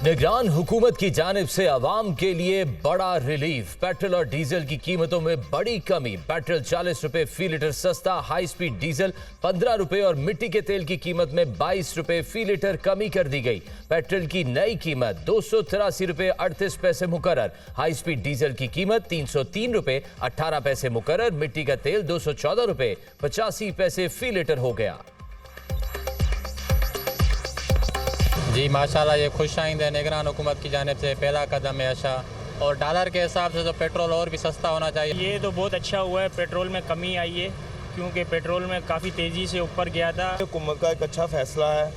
निगरान हुकूमत की जानिब से अवाम के लिए बड़ा रिलीफ। पेट्रोल और डीजल की कीमतों में बड़ी कमी। पेट्रोल 40 रुपए फी लीटर सस्ता, हाई स्पीड डीजल 15 रुपए और मिट्टी के तेल की कीमत में 22 रुपए फी लीटर कमी कर दी गई। पेट्रोल की नई कीमत 283 रुपए 38 पैसे मुकर्रर। हाई स्पीड डीजल की कीमत 303 रुपए 18 पैसे मुकर्रर। मिट्टी का तेल 214 रुपए 85 पैसे फी लीटर हो गया। जी माशाल्लाह, ये खुश आइंद है निगरान हुकूमत की जानिब से पहला कदम है अच्छा। और डॉलर के हिसाब से तो पेट्रोल और भी सस्ता होना चाहिए। ये तो बहुत अच्छा हुआ है, पेट्रोल में कमी आई है क्योंकि पेट्रोल में काफ़ी तेज़ी से ऊपर गया था। हुकूमत का एक अच्छा फैसला है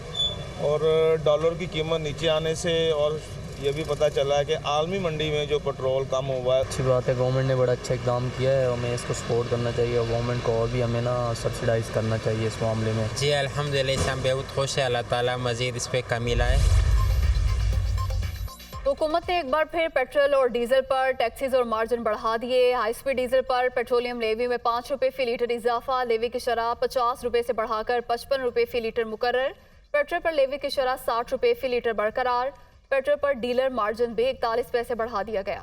और डॉलर की कीमत नीचे आने से और ये भी पता चला है कि आलमी मंडी में जो पेट्रोल कम हुआ है। अच्छी बात है, गवर्नमेंट ने बड़ा अच्छा इकदाम किया है और हमें इसको सपोर्ट करना चाहिए और गवर्नमेंट को और भी हमें ना सब्सिडाइज़ करना चाहिए इस मामले में। जी अल्हम्दुलिल्लाह, हम बहुत खुश हैं। अल्लाह ताला मज़ीद इस पर कमी लाए। हुकूमत ने एक बार फिर पेट्रोल और डीजल पर टैक्सेस और मार्जिन बढ़ा दिए। हाई स्पीड डीजल पर पेट्रोलियम लेवी में 5 रुपए फी लीटर इजाफा। लेवी की शरह 50 रुपए से बढ़ाकर 55 रुपए फी लीटर मुकर्रर। पेट्रोल पर लेवी की शरह 60 रुपए फी लीटर बरकरार। पेट्रोल पर डीलर मार्जिन भी 41 पैसे बढ़ा दिया गया।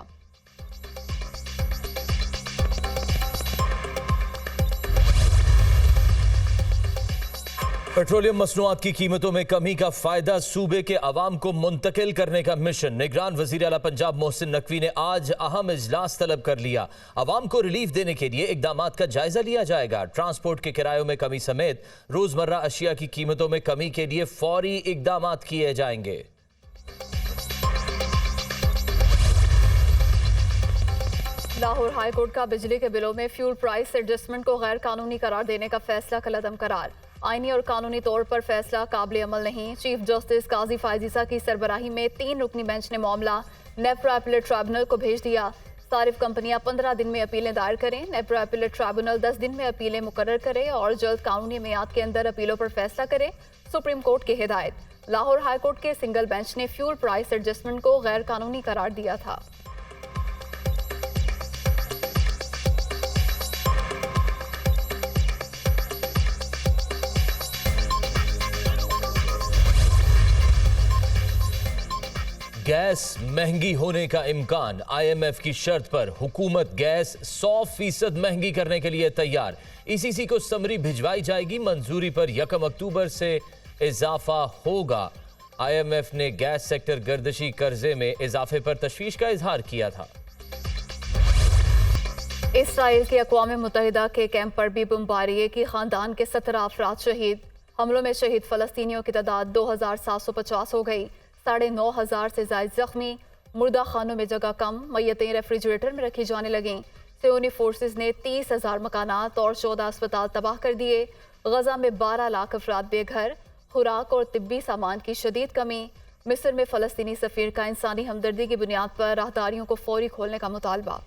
पेट्रोलियम मसनूआत की कीमतों में कमी का फायदा सूबे के अवाम को मुंतकिल करने का मिशन। निगरान वजीर आला पंजाब मोहसिन नकवी ने आज अहम इजलास तलब कर लिया। अवाम को रिलीफ देने के लिए इकदामात का जायजा लिया जाएगा। ट्रांसपोर्ट के किरायों में कमी समेत रोजमर्रा अशिया की कीमतों में कमी के लिए फौरी इकदामात किए जाएंगे। लाहौर हाई कोर्ट का बिजली के बिलों में फ्यूल प्राइस एडजस्टमेंट को गैर कानूनी करार देने का फैसला कलअदम करार। आईनी और कानूनी तौर पर फैसला काबिल अमल नहीं। चीफ जस्टिस काजी फायजीसा की सरबराही में 3 रुकनी बेंच ने मामला नेफ्रा अपीलेट ट्राइब्यूनल को भेज दिया। सारिफ कंपनियां 15 दिन में अपीलें दायर करें। नेफ्रा अपीलेट ट्राइब्यूनल 10 दिन में अपीलें मुकर्रर करे और जल्द कानूनी मियाद के अंदर अपीलों पर फैसला करे। सुप्रीम कोर्ट की हिदायत। लाहौर हाई कोर्ट के सिंगल बेंच ने फ्यूल प्राइस एडजस्टमेंट को गैर कानूनी करार दिया था। गैस महंगी होने का इम्कान। IMF की शर्त पर हुकूमत गैस 100% महंगी करने के लिए तैयार। ECC को समरी भिजवाई जाएगी। मंजूरी पर 1 अक्टूबर से इजाफा होगा। IMF ने गैस सेक्टर गर्दशी कर्जे में इजाफे पर तशवीश का इजहार किया था। इसराइल के अक़वाम मुत्तहिदा के कैंप पर भी बमबारी। एक ही खानदान के 17 अफराद शहीद। हमलों में शहीद फ़लस्तीनियों की तादाद 2750 हो गई। 9,500 से ज़ायद जख्मी। मुर्दा खानों में जगह कम। मैयतें रेफ्रिजरेटर में रखी जाने लगीं। सियोनी फोर्सेस ने 30,000 मकानात और 14 अस्पताल तबाह कर दिए। गजा में 12 लाख अफराद बेघर। खुराक और तिब्बी सामान की शदीद कमी। मिस्र में फ़लस्तीनी सफ़ीर का इंसानी हमदर्दी की बुनियाद पर राहदारियों को फौरी खोलने का मुतालबा।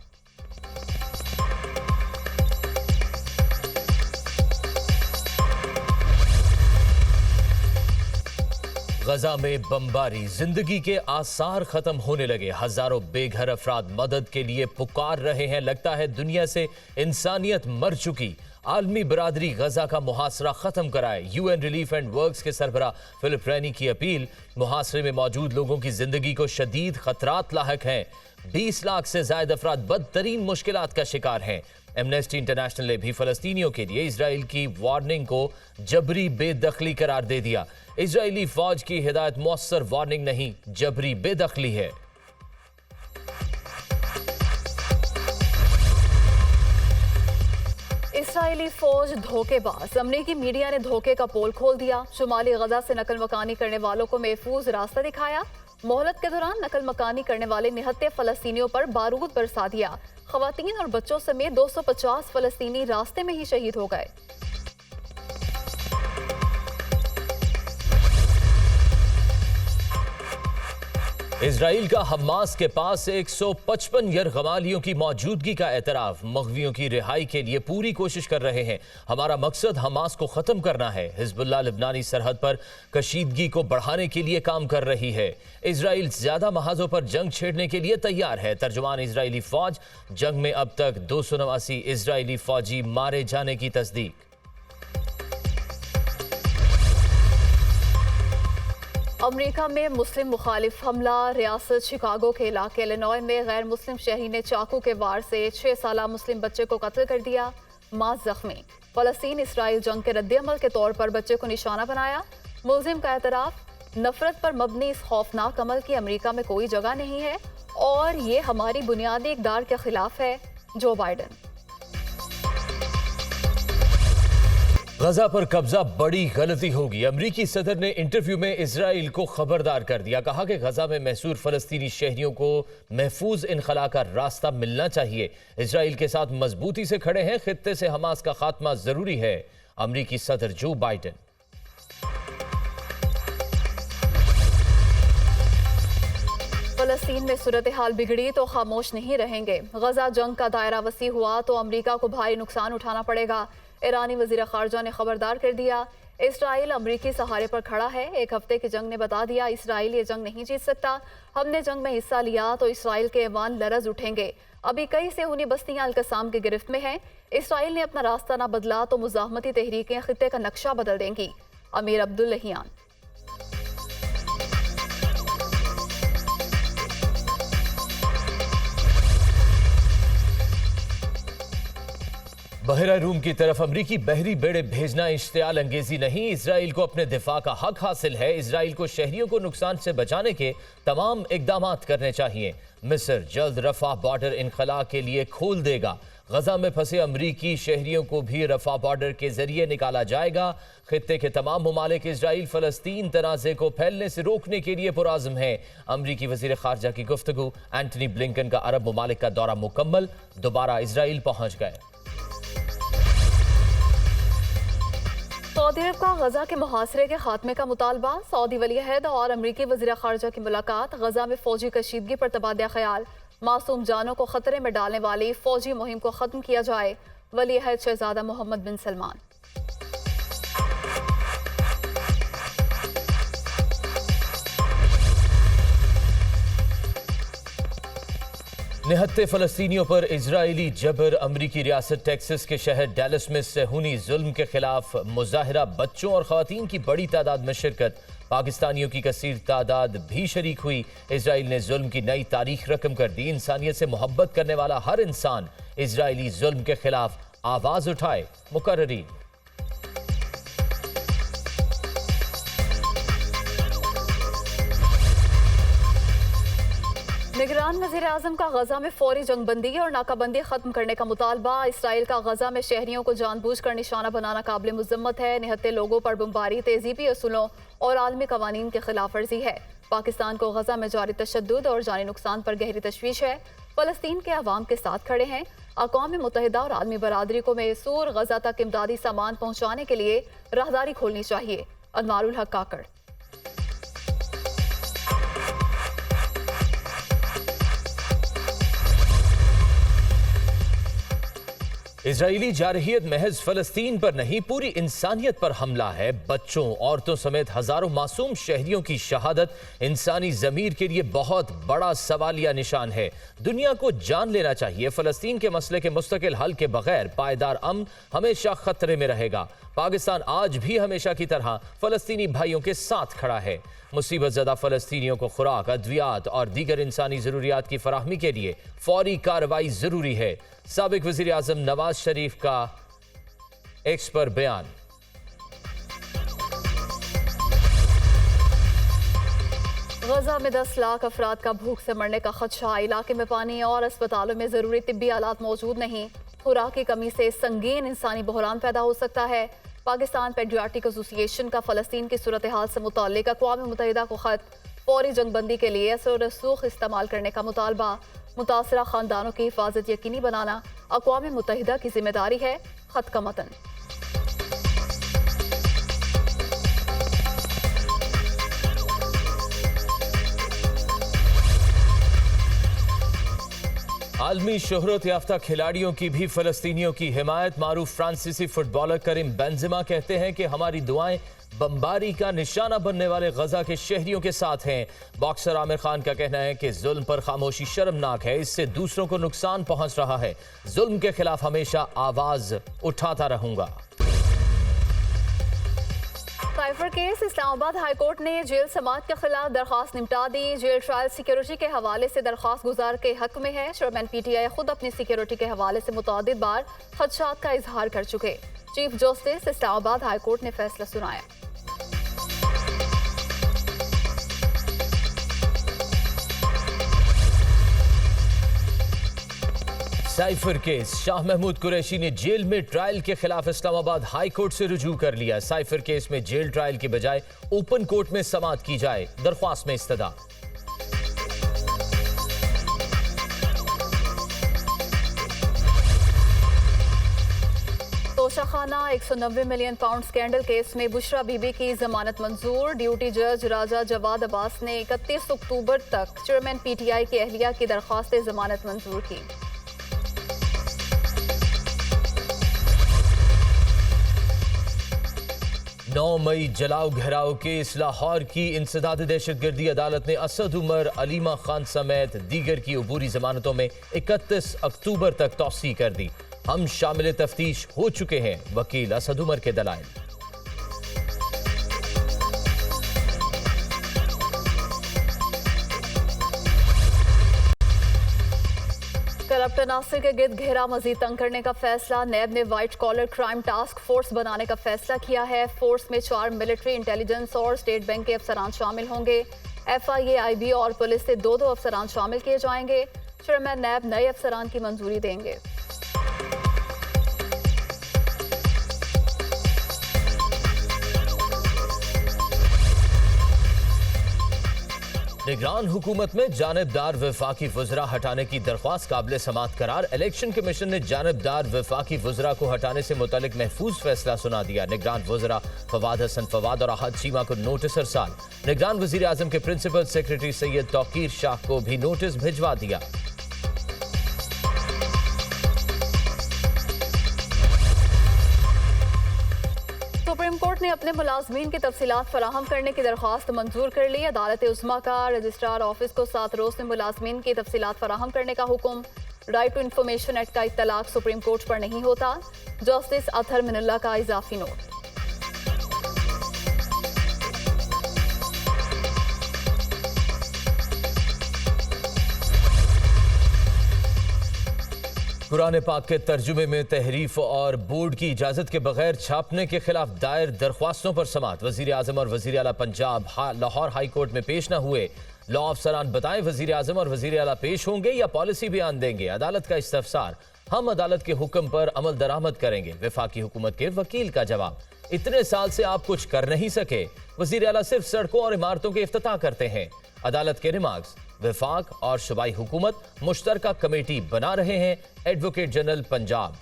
गजा में बमबारी। जिंदगी के आसार खत्म होने लगे। हजारों बेघर अफराद मदद के लिए पुकार रहे हैं। लगता है दुनिया से इंसानियत मर चुकी। आलमी बरादरी गजा का मुहासरा खत्म कराए। UN रिलीफ एंड वर्क्स के सरबरा फिलिप रैनी की अपील। मुहासरे में मौजूद लोगों की जिंदगी को शदीद खतरात लाहक हैं। 20 लाख से ज्यादा अफराद बदतरीन मुश्किलात का शिकार हैं। एमनेस्टी इंटरनेशनल ने भी फलस्तीनियों के लिए इजराइल की वार्निंग को जबरी बेदखली करार दे दिया। इजरायली फौज की हिदायत मौसर वार्निंग नहीं, जबरी बेदखली है। इसराइली फौज धोखेबाज। अमरीकी मीडिया ने धोखे का पोल खोल दिया। शुमाली गजा से नकल मकानी करने वालों को महफूज रास्ता दिखाया। मोहलत के दौरान नकल मकानी करने वाले निहत्ते फलस्तीनियों पर बारूद बरसा दिया। खवातीन और बच्चों समेत 250 फलस्तीनी रास्ते में ही शहीद हो गए। इजराइल का हमास के पास 155 यरगमालियों की मौजूदगी का एतराफ। मगवियों की रिहाई के लिए पूरी कोशिश कर रहे हैं। हमारा मकसद हमास को खत्म करना है। हिजबुल्लाह लिबनानी सरहद पर कशीदगी को बढ़ाने के लिए काम कर रही है। इजराइल ज्यादा महाजों पर जंग छेड़ने के लिए तैयार है। तर्जुमान इजरायली फौज। जंग में अब तक 289 इजरायली फौजी मारे जाने की तस्दीक। अमेरिका में मुस्लिम मुखालिफ हमला। रियासत शिकागो के इलाके इलिनॉय में गैर मुस्लिम शहरी ने चाकू के वार से 6 साला मुस्लिम बच्चे को कत्ल कर दिया, मां जख्मी। फलस्तीन इसराइल जंग के रद्देअमल के तौर पर बच्चे को निशाना बनाया। मुलजिम का एतराफ, नफरत पर मबनी इस खौफनाक अमल की अमेरिका में कोई जगह नहीं है और ये हमारी बुनियादी इक़दार के खिलाफ है। जो बाइडन। गजा पर कब्जा बड़ी गलती होगी। अमरीकी सदर ने इंटरव्यू में इजराइल को खबरदार कर दिया। कहा कि गजा में महसूर फलस्तीनी शहरियों को महफूज इनखला का रास्ता मिलना चाहिए। इजराइल के साथ मजबूती से खड़े हैं। खित्ते से हमास का खात्मा जरूरी है। अमरीकी सदर जो बाइडन। फलस्तीन में सूरत हाल बिगड़ी तो खामोश नहीं रहेंगे। गजा जंग का दायरा वसी हुआ तो अमरीका को भारी नुकसान उठाना पड़ेगा। ईरानी वजीर खारजा ने खबरदार कर दिया, इसराइल अमरीकी सहारे पर खड़ा है। एक हफ्ते की जंग ने बता दिया, इसराइल ये जंग नहीं जीत सकता। हमने जंग में हिस्सा लिया तो इसराइल के ऐवान लरज उठेंगे। अभी कई सेहूनी बस्तियां अल-कसाम की गिरफ्त में हैं। इसराइल ने अपना रास्ता ना बदला तो मुजाहमती तहरीकें खित्ते का नक्शा बदल देंगी। अमीर अब्दुल लहियान। बहरा रूम की तरफ अमरीकी बहरी बेड़े भेजना इश्तियाल अंगेजी नहीं, इसराइल को अपने दिफा का हक हासिल है। इसराइल को शहरियों को नुकसान से बचाने के तमाम इकदाम करने चाहिए। मिस्र जल्द रफा बॉर्डर इनखला के लिए खोल देगा। गजा में फंसे अमरीकी शहरियों को भी रफा बॉर्डर के जरिए निकाला जाएगा। खित्ते के तमाम ममालिक इसराइल फलस्तीन तनाज़े को फैलने से रोकने के लिए पुराज़म है। अमरीकी वज़ीर ख़ारजा की गुफ्तगू। एंटनी ब्लिंकन का अरब ममालिक का दौरा मुकम्मल, दोबारा इसराइल पहुँच गए। सऊदी अरब का गजा के मुहासरे के खात्मे का मुतालबा। सऊदी वली अहद और अमरीकी वज़ीर ख़ारजा की मुलाकात। गजा में फौजी कशीदगी पर तबादला ख्याल। मासूम जानों को खतरे में डालने वाली फौजी मुहिम को खत्म किया जाए। वली अहद शहजादा मोहम्मद बिन सलमान। निहत्ते फलस्तीनियों पर इजरायली जबर। अमरीकी रियासत टेक्सास के शहर डैलस में सेहूनी जुल्म के खिलाफ मुजाहिरा। बच्चों और ख़वातीन की बड़ी तादाद में शिरकत। पाकिस्तानियों की कसीर तादाद भी शरीक हुई। इजराइल ने जुल्म की नई तारीख रकम कर दी। इंसानियत से मोहब्बत करने वाला हर इंसान इजरायली जुल्म के खिलाफ आवाज उठाए। मुकर्रीन। निगरान वज़ीर आज़म का गजा में फौरी जंगबंदी और नाकाबंदी खत्म करने का मुतालबा। इसराइल का गजा में शहरियों को जानबूझकर निशाना बनाना काबिल मुज़म्मत है। निहत्ते लोगों पर बमबारी तेज़ीबी असूलों और आलमी कवानीन के खिलाफ वर्जी है। पाकिस्तान को गजा में जारी तशद्दुद और जानी नुकसान पर गहरी तशवीश है। फलस्तीन के अवाम के साथ खड़े हैं। अक़वाम मुत्तहिदा और आलमी बरादरी को मैसूर गजा तक इमदादी सामान पहुँचाने के लिए राहदारी खोलनी चाहिए। अनवारुल हक काकड़। इजरायली जारहियत महज फलस्तीन पर नहीं, पूरी इंसानियत पर हमला है। बच्चों, औरतों समेत हजारों मासूम शहरियों की शहादत इंसानी ज़मीर के लिए बहुत बड़ा सवालिया निशान है। दुनिया को जान लेना चाहिए, फलस्तीन के मसले के मुस्तकिल हल के बगैर पायदार अमन हमेशा खतरे में रहेगा। पाकिस्तान आज भी हमेशा की तरह फलस्तीनी भाइयों के साथ खड़ा है। मुसीबत ज़दा फलस्तीनियों को खुराक, अद्वियात और दीगर इंसानी ज़रूरियात की फराहमी के लिए फौरी कार्रवाई ज़रूरी है। साबिक वज़ीर आज़म नवाज शरीफ का एक्स पर बयान। गजा में 10 लाख अफराद का भूख से मरने का खदशा। इलाके में पानी और अस्पतालों में ज़रूरी तिब्बी आलात मौजूद नहीं। खुराक की कमी से संगीन इंसानी बहरान पैदा हो सकता है। पाकिस्तान पेडियाट्रिक एसोसिएशन का फ़लस्तीन की सूरत हाल से मुताल्लिक़ अक़वाम मुत्तहिदा को ख़त। फौरी जंगबंदी के लिए असर रसूख इस्तेमाल करने का मुतालबा। मुतासरा ख़ानदानों की हिफाजत यकीनी बनाना अक़वाम मुत्तहिदा की जिम्मेदारी है। ख़त का मतन। आलमी शोहरत याफ्ता खिलाड़ियों की भी फलस्तीनियों की हिमायत। मारूफ फ्रांसीसी फुटबॉलर करीम बेंजेमा कहते हैं कि हमारी दुआएं बमबारी का निशाना बनने वाले गजा के शहरियों के साथ हैं। बॉक्सर आमिर खान का कहना है कि जुल्म पर खामोशी शर्मनाक है, इससे दूसरों को नुकसान पहुंच रहा है। जुल्म के खिलाफ हमेशा आवाज उठाता रहूंगा। Cipher case Islamabad high court ने जेल समात के खिलाफ दरख्वास्त निपटा दी। जेल ट्रायल सिक्योरिटी के हवाले से दरख्वास्त गुजार के हक में है। चेयरमैन PTI खुद अपनी सिक्योरिटी के हवाले से मुतअद्दिद बार खदशात का इजहार कर चुके। Chief justice Islamabad high court ने फैसला सुनाया। साइफर केस, शाह महमूद कुरैशी ने जेल में ट्रायल के खिलाफ इस्लामाबाद हाई कोर्ट से रुजू कर लिया। साइफर केस में जेल ट्रायल की बजाय ओपन कोर्ट में समाअत की जाए, दरख्वास्त में इस्तदा। Toshakhana 190 million pound scandal case में बुशरा बीबी की जमानत मंजूर। ड्यूटी जज राजा जवाद अब्बास ने 31 अक्टूबर तक चेयरमैन PTI की अहलिया की दरख्वास्त जमानत मंजूर की। नौ मई जलाओ घराओ केस, लाहौर की इंसदाद दहशतगर्दी अदालत ने असद उमर, अलीमा खान समेत दीगर की अबूरी जमानतों में 31 अक्टूबर तक तौसी कर दी। हम शामिल तफ्तीश हो चुके हैं, वकील असद उमर के दलाइल। करप्ट नासिर के गिर्द घेरा मजीद तंग करने का फैसला। नैब ने white collar crime task force बनाने का फैसला किया है। फोर्स में 4 मिलिट्री, इंटेलिजेंस और स्टेट बैंक के अफसरान शामिल होंगे। FIA, IB और पुलिस से 2-2 अफसरान शामिल किए जाएंगे। चेयरमैन नैब नए अफसरान की मंजूरी देंगे। निगरान हुकूमत में जानिबदार वफाकी वज़रा हटाने की दरख्वास्त काबिल समाअत करार। इलेक्शन कमीशन ने जानिबदार वफाकी वज़रा को हटाने से मुतालिक महफूज फैसला सुना दिया। निगरान वज़रा फवाद हसन फवाद और अहद चीमा को नोटिस अरसाल। निगरान वज़ीर आज़म के प्रिंसिपल सेक्रेटरी सैयद तौकीर शाह को भी नोटिस भिजवा दिया। सुप्रीम कोर्ट ने अपने मुलाजमीन की तफसीलात फराहम करने की दरख्वास्त मंजूर कर ली। अदालत उस्मा का रजिस्ट्रार ऑफिस को 7 रोज में मुलाजमीन की तफसीलात फराहम करने का हुक्म। राइट टू इंफॉर्मेशन एक्ट का इत्तलाक सुप्रीम कोर्ट पर नहीं होता। जस्टिस अतहर मिनुल्लाह का इजाफी नोट। कुरान पाक के तर्जुमे में तहरीफ और बोर्ड की इजाज़त के बगैर छापने के खिलाफ दायर दरख्वास्तों पर समाअत। वज़ीर आज़म और वज़ीर आला पंजाब लाहौर हाई कोर्ट में पेश न हुए। लॉ अफसरान बताएं, वज़ीर आज़म और वज़ीर आला पेश होंगे या पॉलिसी बयान देंगे। अदालत का इस्तफसार, हम अदालत के हुक्म पर अमल दरामद करेंगे। वफाकी हुकूमत के वकील का जवाब, इतने साल से आप कुछ कर नहीं सके। वज़ीर आला सिर्फ सड़कों और इमारतों के इफ्तिताह करते हैं। अदालत के रिमार्क्स, वफाक और सूबाई हुकूमत मुश्तरका कमेटी बना रहे हैं। एडवोकेट जनरल पंजाब,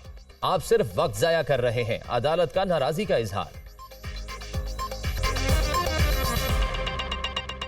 आप सिर्फ वक्त ज़ाया कर रहे हैं। अदालत का नाराज़गी का इजहार।